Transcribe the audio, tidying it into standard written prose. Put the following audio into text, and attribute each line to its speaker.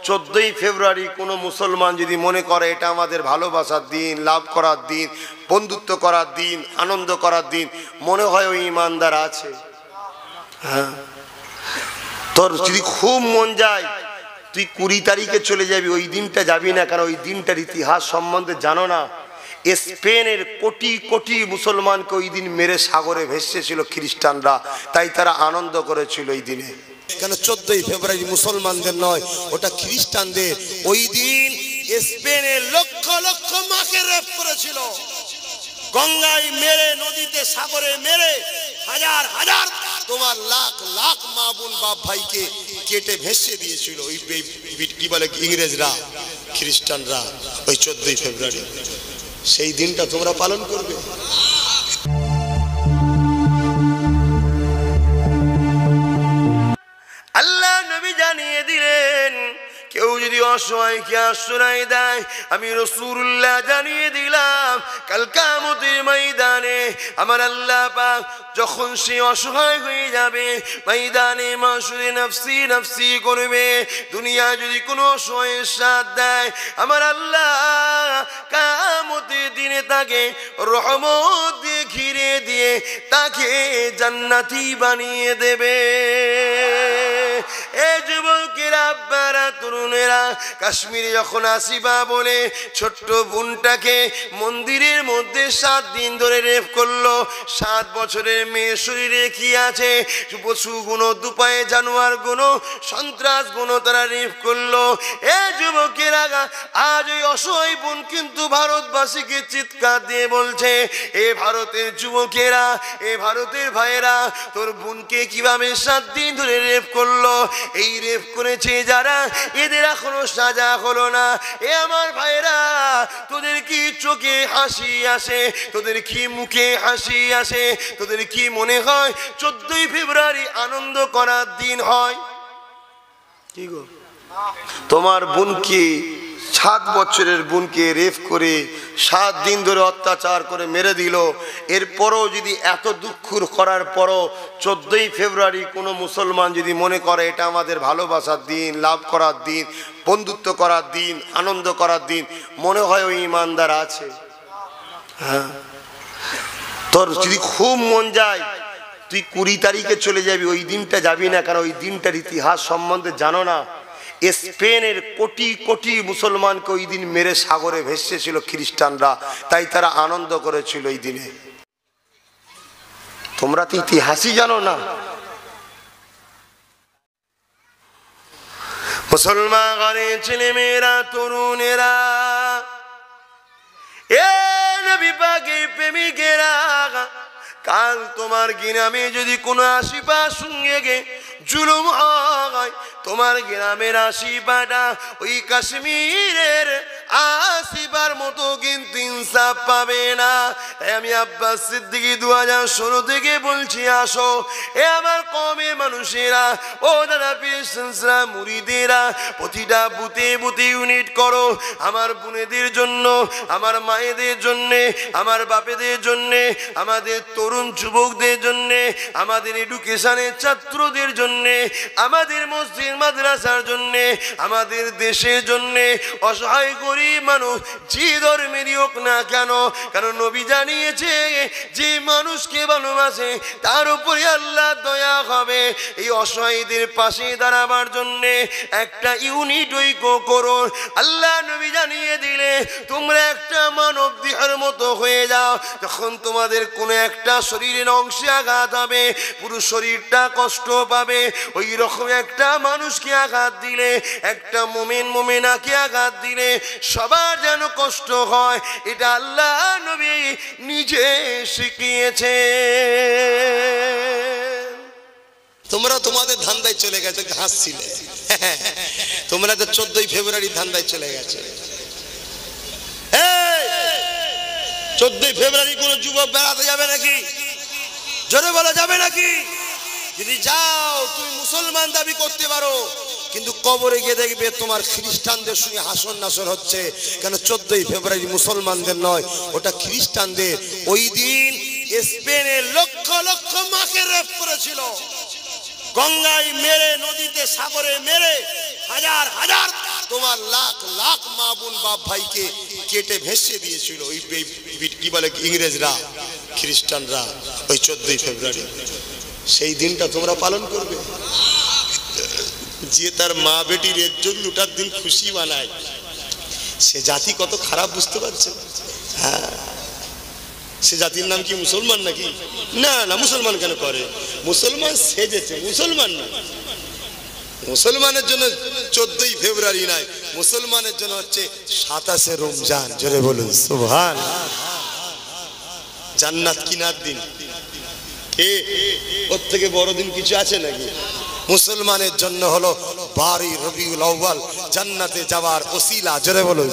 Speaker 1: 14ই ফেব্রুয়ারি কোনো মুসলমান যদি মনে করে এটা আমাদের ভালোবাসার দিন, লাভ করার দিন, বন্ধুত্ব করার দিন, আনন্দ করার দিন, মনে হয় ওই ইমানদার আছে। হ্যাঁ, তোর যদি খুব মন যায় তুই 20 তারিখে চলে যাবি, ওই দিনটা যাবি না, কারণ ওই দিনটার ইতিহাস সম্বন্ধে জানো না। স্পেনের কোটি কোটি মুসলমানকে ওই দিন মেরে সাগরে ভেসেছিল খ্রিস্টানরা, তাই তারা আনন্দ করেছিল ওই দিনে। কেন 14ই ফেব্রুয়ারি মুসলমানদের নয়, ওটা খ্রিস্টানদের। ওই দিন স্পেনের লক্ষ লক্ষ মাকে রেপ করেছিল, গঙ্গায় মেরে, নদীতে, সাগরে মেরে, হাজার হাজার তোমার লাখ লাখ মা বোন বাপ ভাইকে কেটে ভেসে দিয়েছিল ওই কি বলে ইংরেজরা, খ্রিস্টানরা। ওই 14ই ফেব্রুয়ারি সেই দিনটা তোমরা পালন করবে। আল্লাহ নবী জানিয়ে দিলেন, কেউ যদি অসহায়কে আশ্রয় দেয়, আমি রাসূলুল্লাহ জানিয়ে দিলাম কাল কিয়ামতের ময়দানে আমার আল্লাহ পাক যখন সে অসহায় হয়ে যাবে, ময়দানে মাশরে নফসি নফসি করবে, দুনিয়া যদি কোনো অসহায়ের সাথ দেয়, আমার আল্লাহ কিয়ামতের দিনে তাকে রহমত দিয়ে ঘিরে দিয়ে তাকে জান্নাতি বানিয়ে দেবে। এ যুবকেরা, আব্বারা, তরুণেরা, কাশ্মীরে যখন আসিবা বলে ছোট্ট বোনটাকে মন্দিরের মধ্যে 7 দিন ধরে রেপ করলো, 7 বছরের মেয়ে শরীরে কি আছে, পশু গুণ, দুপায়ে জানোয়ার গুণ, সন্ত্রাস গুণ তারা রেপ করলো। এ যুবকেরা, আজ ওই অসহায় বোন কিন্তু ভারতবাসীকে চিৎকার দিয়ে বলছে, এ ভারতের যুবকেরা, এ ভারতের ভাইয়েরা, তোর বোনকে কিভাবে 7 দিন ধরে রেপ করলো। এই রেপ করেছে যারা, এদের এখনো সাজা হলো না। এ আমার ভাইরা, তোদের কি চোখে হাসি আসে, তোদের কি মুখে হাসি আসে, তোদের কি মনে হয় 14ই ফেব্রুয়ারি আনন্দ করার দিন হয়? কি গো, তোমার বোনকে, 7 বছরের বোনকে রেপ করে 7 দিন ধরে অত্যাচার করে মেরে দিল, এরপরও যদি এত দুঃখ করার পরও 14ই ফেব্রুয়ারি কোনো মুসলমান যদি মনে করে এটা আমাদের ভালোবাসার দিন, লাভ করার দিন, বন্ধুত্ব করার দিন, আনন্দ করার দিন, মনে হয় ওই ইমানদার আছে। হ্যাঁ, তোর যদি খুব মন যায় তুই 20 তারিখে চলে যাবি, ওই দিনটা যাবি না, কারণ ওই দিনটার ইতিহাস সম্বন্ধে জানো না। স্পেনের কোটি কোটি মুসলমানকে ওই দিন মেরে সাগরে ভেসেছিল খ্রিস্টানরা, তাই তারা আনন্দ করেছিল ওই দিনে। তোমরা তো ইতিহাসই জানো না। মুসলমান ঘরের ছেলে মেয়েরা, তরুণেরা, এ নবী পাকের প্রেমিকেরা, কাল তোমার গ্রামে যদি কোনো আশিপাশ সঙ্গে গে জুলুম হয়, তোমার গ্রামের আশিপাটা ওই কাশ্মীরের আসিবার মতো কিন্তু ইনসাফ পাবে না। তাই আমি আব্বাস সিদ্দিকী 2016 থেকে বলছি, আসো এ আমার কমে মানুষেরা, ও দাদা পীর মুরিদেরা, প্রতিটা বুথে বুথে ইউনিট করো, আমার বোনেদের জন্য, আমার মায়েদের জন্যে, আমার বাপেদের জন্যে, আমাদের তরুণ যুবকদের জন্যে, আমাদের এডুকেশনের ছাত্রদের জন্যে, আমাদের মসজিদ মাদ্রাসার জন্যে, আমাদের দেশের জন্যে, অসহায় গরিব মানুষ যে ধর্মেরই হোক না কেন, কারণ নবী জানিয়েছে যে মানুষকে ভালোবাসে তার উপরে আল্লাহ দয়া হবে। এই অসহায়দের পাশে দাঁড়াবার জন্যে একটা ইউনিট ঐক্য করো। আল্লাহ নবী জানিয়ে দিলে তোমরা একটা মানব দেহের মতো হয়ে যাও। যখন তোমাদের কোনো একটা শরীরের অংশে আঘাত হবে, পুরো শরীরটা কষ্ট পাবে। ওই রকম একটা মানুষকে আঘাত দিলে, একটা মুমিন মুমিনাকে আঘাত দিলে সবার যেন কষ্ট হয়, এটা আল্লাহ নবী নিজে শিখিয়েছে। তোমরা তোমাদের ধান্দায় চলে গেছে, হাসছিলে তোমরা তো 14ই ফেব্রুয়ারি ধান্দায় চলে গেছে। 14ই ফেব্রুয়ারি কোন যুবক বেড়াতে যাবে নাকি? জোরে বলা যাবে নাকি? যদি যাও তুমি মুসলমান দাবি করতে পারো, কিন্তু কবরে গিয়ে দেখবে তোমার খ্রিস্টানদের সঙ্গে হাসন নাসর হচ্ছে। কেন 14ই ফেব্রুয়ারি মুসলমানদের নয়, ওটা খ্রিস্টানদের। ওই দিন স্পেনের লক্ষ লক্ষ মাকে রেপ করেছিল, গঙ্গায় মেরে, নদীতে, সাগরে মেরে, হাজার হাজার তোমার লাখ লাখ মা বোন বাপ ভাইকে কেটে ভেসে দিয়েছিল ওই কি বলে ইংরেজরা, খ্রিস্টানরা, ওই 14ই ফেব্রুয়ারি। সেই দিনটা তোমরা পালন করবে। যে তার মা বেটির ইজ্জত লুটার দিন খুশি বানায়, সে জাতি কত খারাপ বুঝতে পারছে? হ্যাঁ, সে জাতির নাম কি মুসলমান নাকি? না না, মুসলমান কেন করে? মুসলমান সেজেছে, মুসলমান না। মুসলমানের জন্য 14ই ফেব্রুয়ারি নয়, মুসলমানের জন্য হচ্ছে 27শে রমজান। জোরে বলুন সুবহানাল্লাহ। জান্নাত কিনার দিন, ওর থেকে বড় দিন কিছু আছে নাকি? মুসলমানের জন্য হলো 12ই রবিউল আউয়াল, জান্নাতে যাওয়ার ওসিলা। জোরে বলুন।